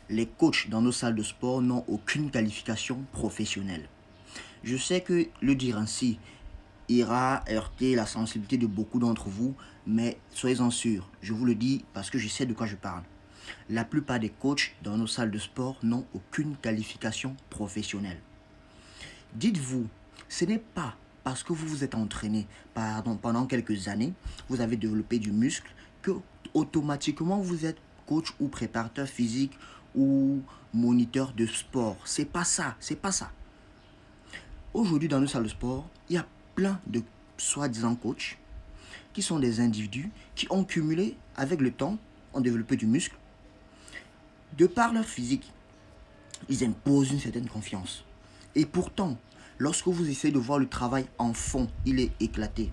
les coachs dans nos salles de sport n'ont aucune qualification professionnelle. Je sais que le dire ainsi ira heurter la sensibilité de beaucoup d'entre vous, mais soyez-en sûrs, je vous le dis parce que je sais de quoi je parle. La plupart des coachs dans nos salles de sport n'ont aucune qualification professionnelle. Dites-vous, ce n'est pas parce que vous vous êtes entraîné pendant quelques années, vous avez développé du muscle, que automatiquement vous êtes coach ou préparateur physique ou moniteur de sport. C'est pas ça, c'est pas ça. Aujourd'hui, dans nos salles de sport, il y a plein de soi-disant coachs qui sont des individus qui ont cumulé avec le temps, ont développé du muscle. De par leur physique, ils imposent une certaine confiance. Et pourtant, lorsque vous essayez de voir le travail en fond, il est éclaté.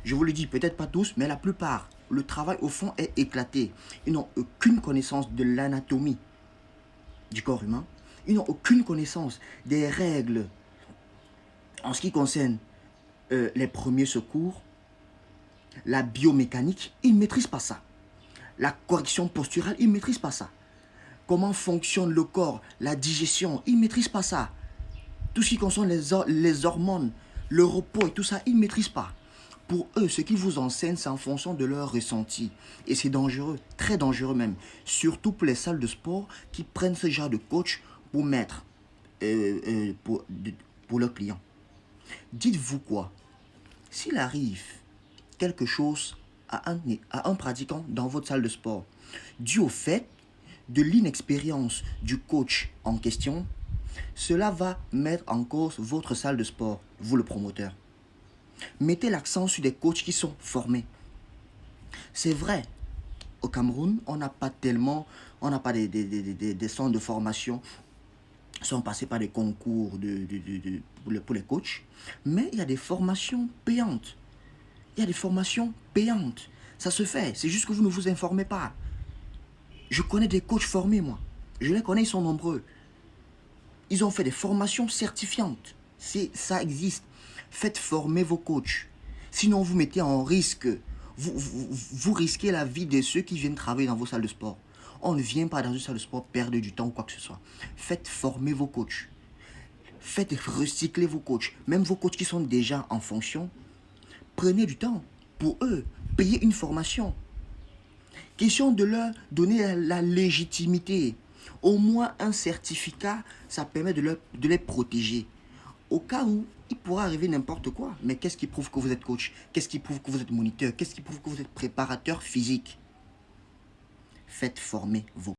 Je vous le dis, peut-être pas tous, mais la plupart. Le travail au fond est éclaté. Ils n'ont aucune connaissance de l'anatomie du corps humain. Ils n'ont aucune connaissance des règles en ce qui concerne les premiers secours, la biomécanique. Ils ne maîtrisent pas ça. La correction posturale, ils ne maîtrisent pas ça. Comment fonctionne le corps, la digestion, ils ne maîtrisent pas ça. Tout ce qui concerne les hormones, le repos et tout ça, ils ne maîtrisent pas. Pour eux, ce qu'ils vous enseignent, c'est en fonction de leur ressenti. Et c'est dangereux, très dangereux même. Surtout pour les salles de sport qui prennent ce genre de coach pour mettre, pour leurs clients. Dites-vous quoi? S'il arrive quelque chose à un pratiquant dans votre salle de sport, dû au fait de l'inexpérience du coach en question, cela va mettre en cause votre salle de sport, vous le promoteur. Mettez l'accent sur des coachs qui sont formés. C'est vrai, au Cameroun, on n'a pas des centres de formation sont passés par des concours pour les coachs, mais il y a des formations payantes. Il y a des formations payantes. Ça se fait, c'est juste que vous ne vous informez pas. Je connais des coachs formés, moi. Je les connais, ils sont nombreux. Ils ont fait des formations certifiantes. Ça existe. Faites former vos coachs. Sinon, vous mettez en risque. Vous risquez la vie de ceux qui viennent travailler dans vos salles de sport. On ne vient pas dans une salle de sport perdre du temps ou quoi que ce soit. Faites former vos coachs. Faites recycler vos coachs. Même vos coachs qui sont déjà en fonction. Prenez du temps pour eux. Payez une formation. Question de leur donner la légitimité. Au moins un certificat, ça permet de les protéger. Au cas où, il pourra arriver n'importe quoi. Mais qu'est-ce qui prouve que vous êtes coach? Qu'est-ce qui prouve que vous êtes moniteur? Qu'est-ce qui prouve que vous êtes préparateur physique? Faites former vos